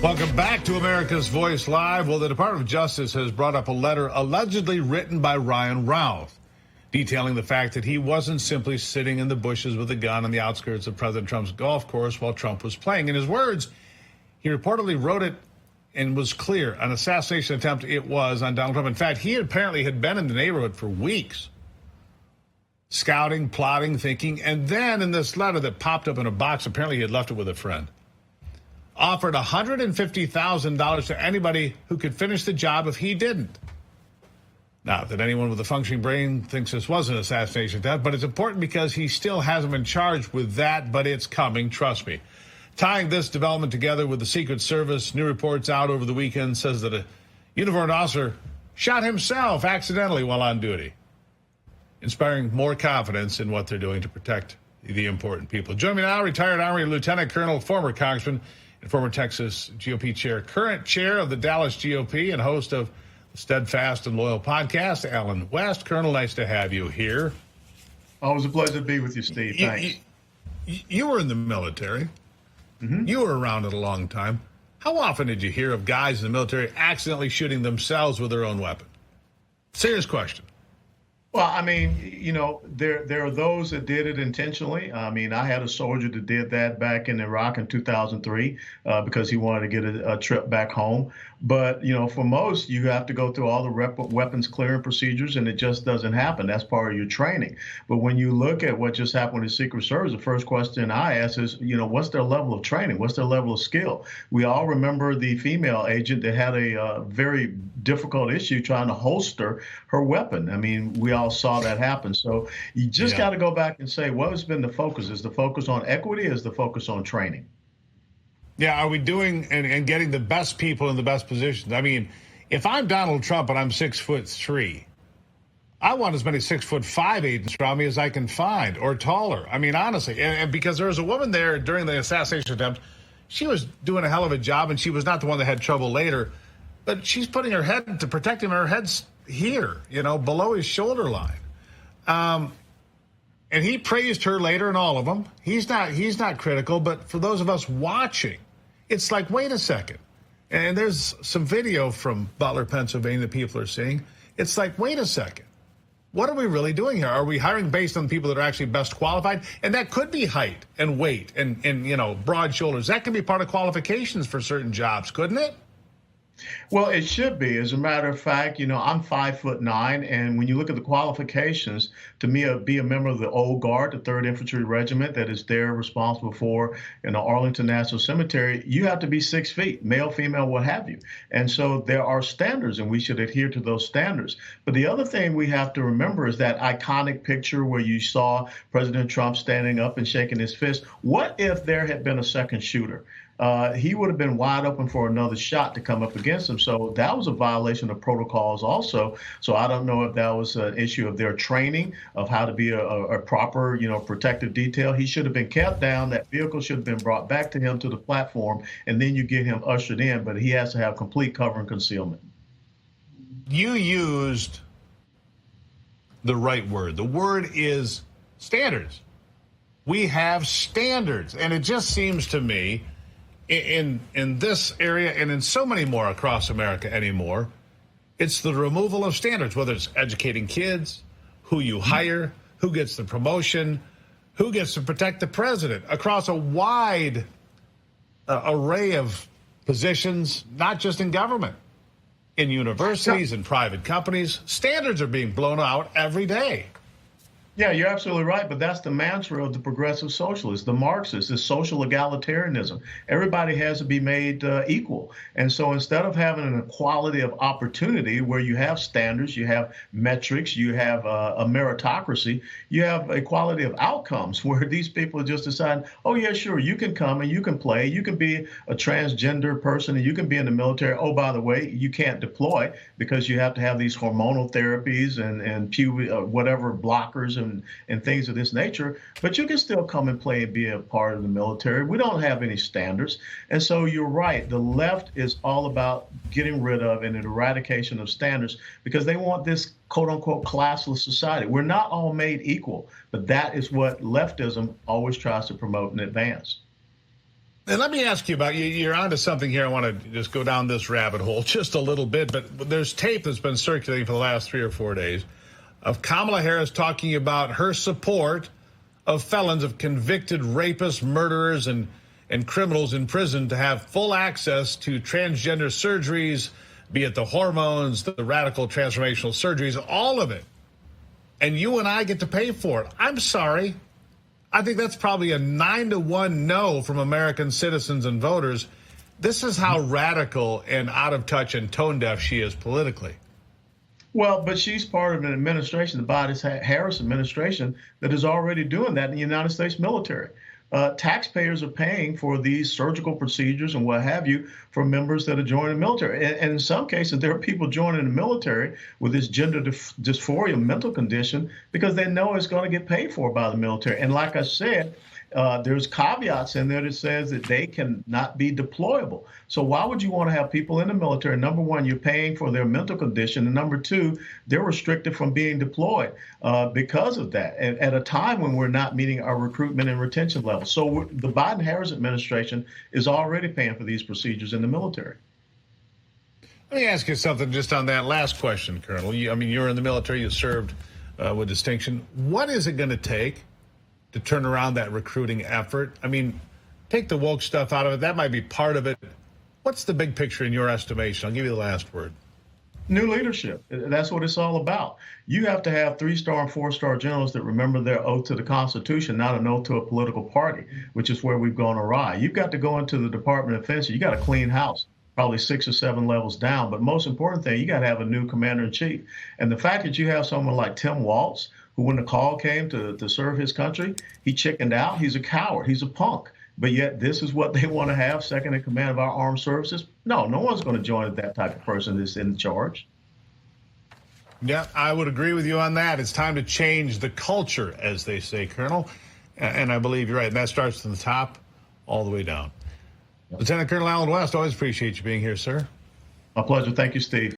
Welcome back to America's Voice Live. Well, the Department of Justice has brought up a letter allegedly written by Ryan Routh, detailing the fact that he wasn't simply sitting in the bushes with a gun on the outskirts of President Trump's golf course while Trump was playing. In his words, he reportedly wrote it and was clear an assassination attempt it was on Donald Trump. In fact, he apparently had been in the neighborhood for weeks, scouting, plotting, thinking, and then in this letter that popped up in a box, apparently he had left it with a friend, offered $150,000 to anybody who could finish the job if he didn't. Not that anyone with a functioning brain thinks this was an assassination attempt, but it's important because he still hasn't been charged with that, but it's coming, trust me. Tying this development together with the Secret Service, new reports out over the weekend says that a uniformed officer shot himself accidentally while on duty, inspiring more confidence in what they're doing to protect the important people. Join me now, retired Army Lieutenant Colonel, former Congressman, and former Texas GOP chair, current chair of the Dallas GOP and host of the Steadfast and Loyal podcast, Alan West. Colonel, nice to have you here. Always a pleasure to be with you, Steve. Thanks. You were in the military. Mm-hmm. You were around it a long time. How often did you hear of guys in the military accidentally shooting themselves with their own weapon? Serious question. Well, I mean, you know, there are those that did it intentionally. I mean, I had a soldier that did that back in Iraq in 2003 because he wanted to get a trip back home. But, you know, for most, you have to go through all the weapons clearing procedures, and it just doesn't happen. That's part of your training. But when you look at what just happened with the Secret Service, the first question I ask is, you know, what's their level of training? What's their level of skill? We all remember the female agent that had a very difficult issue trying to holster her weapon. I mean, we all saw that happen. So you just got to go back and say, what has been the focus? Is the focus on equity? Is the focus on training? Yeah, are we doing and getting the best people in the best positions? I mean, if I'm Donald Trump and I'm 6'3", I want as many 6'5" agents around me as I can find, or taller. I mean, honestly, and because there was a woman there during the assassination attempt, she was doing a hell of a job, and she was not the one that had trouble later, but she's putting her head to protect him. Her head's here, you know, below his shoulder line. And he praised her later in all of them. He's not critical, but for those of us watching, it's like, wait a second. And there's some video from Butler, Pennsylvania that people are seeing. It's like, wait a second. What are we really doing here? Are we hiring based on people that are actually best qualified? And that could be height and weight and you know, broad shoulders. That could be part of qualifications for certain jobs, couldn't it? Well, it should be. As a matter of fact, you know, I'm 5'9", and when you look at the qualifications, to me, be a member of the Old Guard, the 3rd Infantry Regiment that is there responsible for, you know, Arlington National Cemetery, you have to be 6 feet, male, female, what have you. And so there are standards, and we should adhere to those standards. But the other thing we have to remember is that iconic picture where you saw President Trump standing up and shaking his fist. What if there had been a second shooter? He would have been wide open for another shot to come up against him. So that was a violation of protocols also. So I don't know if that was an issue of their training of how to be a proper, you know, protective detail. He should have been kept down. That vehicle should have been brought back to him to the platform, and then you get him ushered in. But he has to have complete cover and concealment. You used the right word. The word is standards. We have standards. And it just seems to me, in this area and in so many more across America anymore, it's the removal of standards, whether it's educating kids, who you hire, who gets the promotion, who gets to protect the president across a wide array of positions, not just in government, in universities and private companies. Standards are being blown out every day. Yeah, you're absolutely right. But that's the mantra of the progressive socialists, the Marxists, is social egalitarianism. Everybody has to be made equal. And so instead of having an equality of opportunity where you have standards, you have metrics, you have a meritocracy, you have equality of outcomes where these people just decide, oh, yeah, sure, you can come and you can play. You can be a transgender person and you can be in the military. Oh, by the way, you can't deploy because you have to have these hormonal therapies and whatever blockers and things of this nature, but you can still come and play and be a part of the military. We don't have any standards. And so you're right. The left is all about getting rid of and an eradication of standards because they want this quote unquote classless society. We're not all made equal, but that is what leftism always tries to promote and advance. And let me ask you about you're onto something here. I want to just go down this rabbit hole just a little bit, but there's tape that's been circulating for the last 3 or 4 days of Kamala Harris talking about her support of felons, of convicted rapists, murderers, and criminals in prison to have full access to transgender surgeries, be it the hormones, the radical transformational surgeries, all of it. And you and I get to pay for it. I'm sorry. I think that's probably a 9-1 no from American citizens and voters. This is how radical and out of touch and tone deaf she is politically. Well, but she's part of an administration, the Biden-Harris administration, that is already doing that in the United States military. Taxpayers are paying for these surgical procedures and what have you for members that are joining the military. And in some cases, there are people joining the military with this gender dysphoria mental condition because they know it's going to get paid for by the military. And like I said, there's caveats in there that says that they cannot be deployable. So why would you want to have people in the military? Number one, you're paying for their mental condition. And number two, they're restricted from being deployed because of that at a time when we're not meeting our recruitment and retention levels. So the Biden-Harris administration is already paying for these procedures in the military. Let me ask you something just on that last question, Colonel. You're in the military. You served with distinction. What is it going to take to turn around that recruiting effort? I mean, take the woke stuff out of it. That might be part of it. What's the big picture in your estimation? I'll give you the last word. New leadership. That's what it's all about. You have to have 3-star and 4-star generals that remember their oath to the Constitution, not an oath to a political party, which is where we've gone awry. You've got to go into the Department of Defense. You got a clean house, probably 6 or 7 levels down. But most important thing, you got to have a new commander in chief. And the fact that you have someone like Tim Walz, who when the call came to serve his country, he chickened out. He's a coward. He's a punk. But yet this is what they want to have, second in command of our armed services. No one's going to join that type of person that's in charge. Yeah, I would agree with you on that. It's time to change the culture, as they say, Colonel. And I believe you're right. And that starts from the top all the way down. Lieutenant Colonel Allen West, always appreciate you being here, sir. My pleasure. Thank you, Steve.